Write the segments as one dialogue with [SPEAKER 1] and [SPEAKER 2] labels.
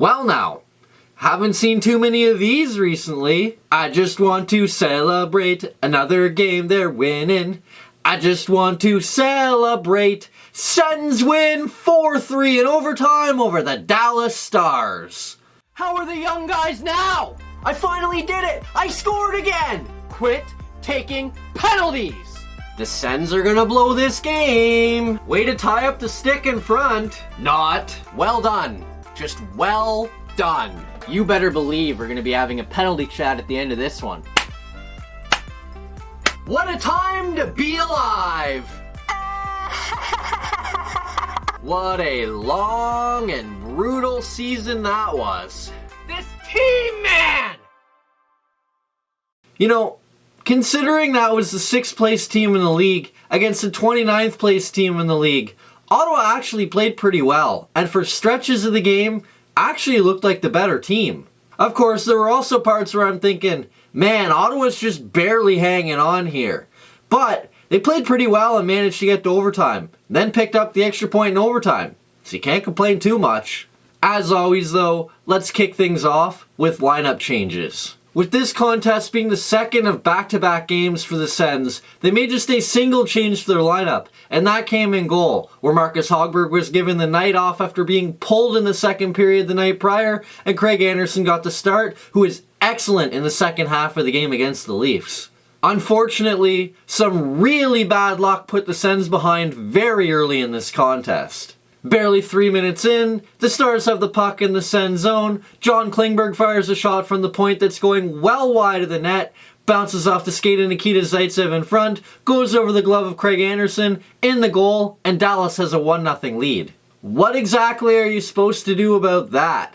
[SPEAKER 1] Well now, haven't seen too many of these recently. I just want to celebrate another game they're winning. I just want to celebrate. Sens win 4-3 in overtime over the Dallas Stars.
[SPEAKER 2] How are the young guys now? I finally did it! I scored again! Quit taking penalties!
[SPEAKER 1] The Sens are gonna blow this game. Way to tie up the stick in front. Not.
[SPEAKER 2] Well done. Just well done. You better believe we're gonna be having a penalty chat at the end of this one.
[SPEAKER 1] What a time to be alive! What a long and brutal season that was.
[SPEAKER 2] This team, man!
[SPEAKER 1] You know, considering that was the 6th place team in the league against the 29th place team in the league, Ottawa actually played pretty well, and for stretches of the game, actually looked like the better team. Of course, there were also parts where I'm thinking, man, Ottawa's just barely hanging on here. But they played pretty well and managed to get to overtime, then picked up the extra point in overtime, so you can't complain too much. As always though, let's kick things off with lineup changes. With this contest being the second of back-to-back games for the Sens, they made just a single change to their lineup, and that came in goal, where Marcus Hogberg was given the night off after being pulled in the second period the night prior, and Craig Anderson got the start, who was excellent in the second half of the game against the Leafs. Unfortunately, some really bad luck put the Sens behind very early in this contest. Barely 3 minutes in, the Stars have the puck in the Sens zone. John Klingberg fires a shot from the point that's going well wide of the net, bounces off the skate of Nikita Zaitsev in front, goes over the glove of Craig Anderson, in the goal, and Dallas has a 1-0 lead. What exactly are you supposed to do about that?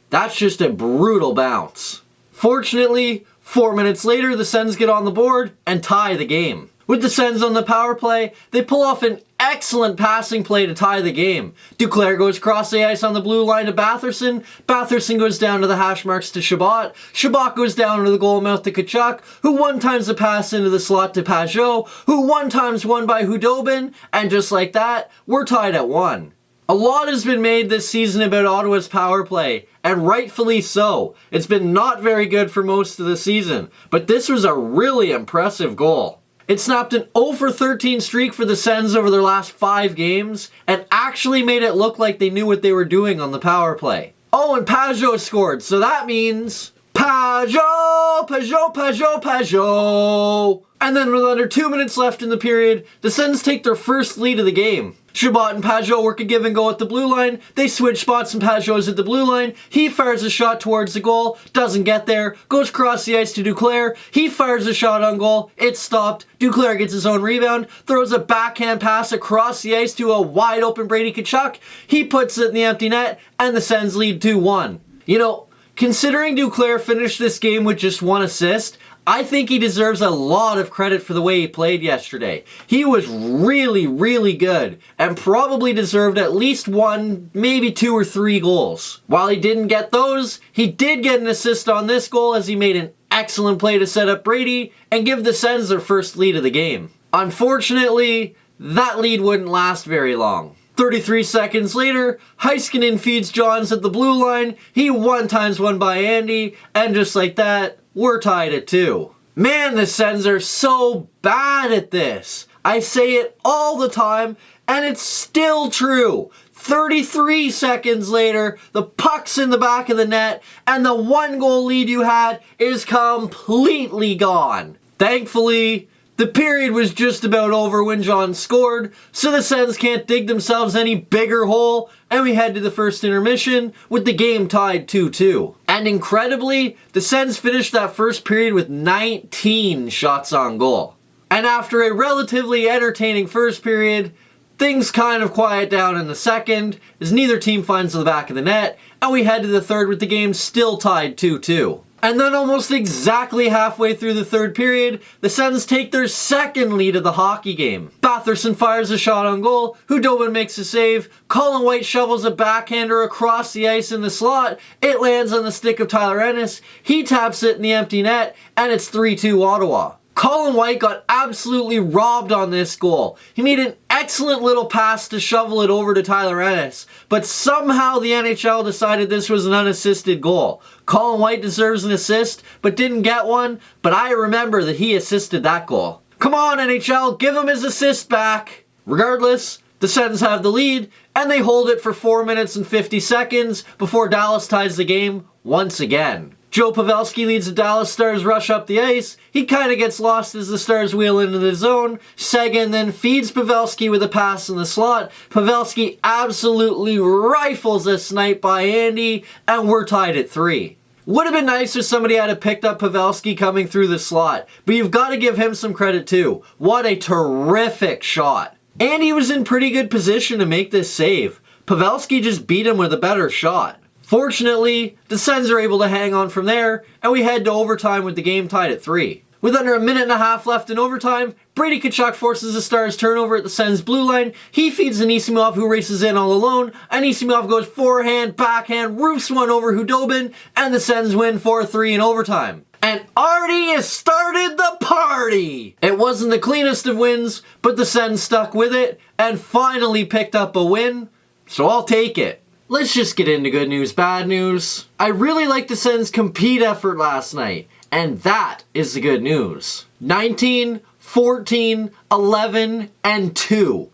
[SPEAKER 1] That's just a brutal bounce. Fortunately, 4 minutes later, the Sens get on the board and tie the game. With the Sens on the power play, they pull off an excellent passing play to tie the game. Duclair goes across the ice on the blue line to Batherson. Batherson goes down to the hash marks to Chabot. Chabot goes down to the goal mouth to Tkachuk, who one-times the pass into the slot to Pajot, who one-times won by Hudobin, and just like that, we're tied at 1. A lot has been made this season about Ottawa's power play, and rightfully so. It's been not very good for most of the season, but this was a really impressive goal. It snapped an 0-for-13 streak for the Sens over their last 5 games, and actually made it look like they knew what they were doing on the power play. Oh, and Pajot scored, so that means Pajot, Pajot, Pajot, Pajot. And then with under 2 minutes left in the period, the Sens take their first lead of the game. Chabot and Pajot work a give and go at the blue line. They switch spots and Pajot's at the blue line. He fires a shot towards the goal, doesn't get there, goes across the ice to Duclair. He fires a shot on goal, it's stopped. Duclair gets his own rebound, throws a backhand pass across the ice to a wide open Brady Tkachuk. He puts it in the empty net, and the Sens lead 2-1. You know, considering Duclair finished this game with just 1 assist, I think he deserves a lot of credit for the way he played yesterday. He was really, really good, and probably deserved at least 1, maybe 2 or 3 goals. While he didn't get those, he did get an assist on this goal as he made an excellent play to set up Brady and give the Sens their first lead of the game. Unfortunately, that lead wouldn't last very long. 33 seconds later, Heiskanen feeds Johns at the blue line. He one-times won by Andy, and just like that, we're tied at 2. Man, the Sens are so bad at this. I say it all the time, and it's still true. 33 seconds later, the puck's in the back of the net, and the 1-goal lead you had is completely gone. Thankfully, the period was just about over when John scored, so the Sens can't dig themselves any bigger hole, and we head to the first intermission with the game tied 2-2. And incredibly, the Sens finished that first period with 19 shots on goal. And after a relatively entertaining first period, things kind of quiet down in the second, as neither team finds the back of the net, and we head to the third with the game still tied 2-2. And then almost exactly halfway through the third period, the Sens take their second lead of the hockey game. Batherson fires a shot on goal, Hudobin makes a save, Colin White shovels a backhander across the ice in the slot, it lands on the stick of Tyler Ennis, he taps it in the empty net, and it's 3-2 Ottawa. Colin White got absolutely robbed on this goal. He made an excellent little pass to shovel it over to Tyler Ennis, but somehow the NHL decided this was an unassisted goal. Colin White deserves an assist, but didn't get one, but I remember that he assisted that goal. Come on, NHL, give him his assist back. Regardless, the Sens have the lead, and they hold it for 4 minutes and 50 seconds before Dallas ties the game once again. Joe Pavelski leads the Dallas Stars rush up the ice. He kind of gets lost as the Stars wheel into the zone. Seguin then feeds Pavelski with a pass in the slot. Pavelski absolutely rifles a snipe by Andy, and we're tied at 3. Would have been nice if somebody had picked up Pavelski coming through the slot, but you've got to give him some credit too. What a terrific shot. Andy was in pretty good position to make this save. Pavelski just beat him with a better shot. Fortunately, the Sens are able to hang on from there, and we head to overtime with the game tied at 3. With under a minute and a half left in overtime, Brady Tkachuk forces the Stars turnover at the Sens blue line. He feeds Anisimov, who races in all alone. Anisimov goes forehand, backhand, roofs one over Hudobin, and the Sens win 4-3 in overtime. And Arty has started the party! It wasn't the cleanest of wins, but the Sens stuck with it and finally picked up a win, so I'll take it. Let's just get into good news, bad news. I really liked the Sens' compete effort last night, and that is the good news. 19, 14, 11, and 2.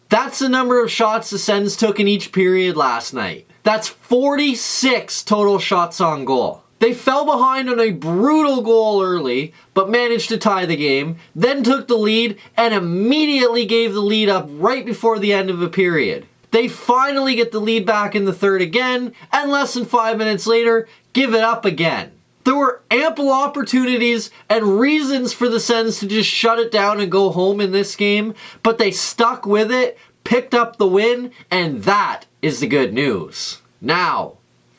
[SPEAKER 1] That's the number of shots the Sens took in each period last night. That's 46 total shots on goal. They fell behind on a brutal goal early, but managed to tie the game, then took the lead, and immediately gave the lead up right before the end of a period. They finally get the lead back in the third again, and less than 5 minutes later, give it up again. There were ample opportunities and reasons for the Sens to just shut it down and go home in this game, but they stuck with it, picked up the win, and that is the good news. Now,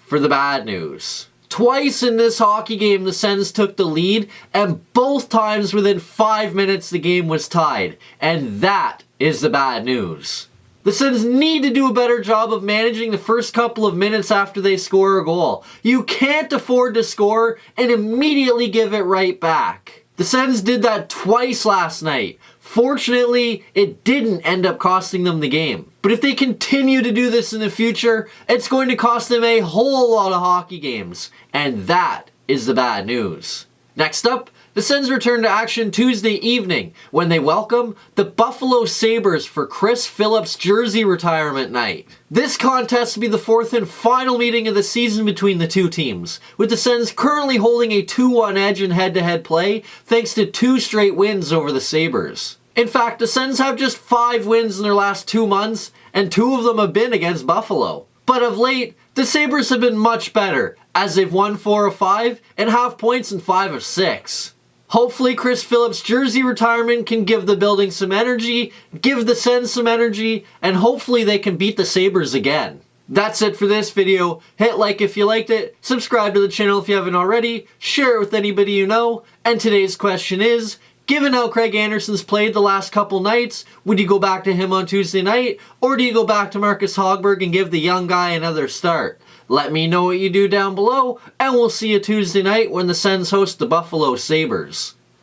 [SPEAKER 1] for the bad news. Twice in this hockey game, the Sens took the lead, and both times within 5 minutes the game was tied, and that is the bad news. The Sens need to do a better job of managing the first couple of minutes after they score a goal. You can't afford to score and immediately give it right back. The Sens did that twice last night. Fortunately, it didn't end up costing them the game. But if they continue to do this in the future, it's going to cost them a whole lot of hockey games. And that is the bad news. Next up, the Sens return to action Tuesday evening when they welcome the Buffalo Sabres for Chris Phillips' jersey retirement night. This contest will be the fourth and final meeting of the season between the two teams, with the Sens currently holding a 2-1 edge in head-to-head play thanks to 2 straight wins over the Sabres. In fact, the Sens have just 5 wins in their last 2 months, and 2 of them have been against Buffalo. But of late, the Sabres have been much better, as they've won 4 of 5 and have points in 5 of 6. Hopefully Chris Phillips' jersey retirement can give the building some energy, give the Sens some energy, and hopefully they can beat the Sabres again. That's it for this video. Hit like if you liked it, subscribe to the channel if you haven't already, share it with anybody you know, and today's question is, given how Craig Anderson's played the last couple nights, would you go back to him on Tuesday night, or do you go back to Marcus Hogberg and give the young guy another start? Let me know what you do down below, and we'll see you Tuesday night when the Sens host the Buffalo Sabres.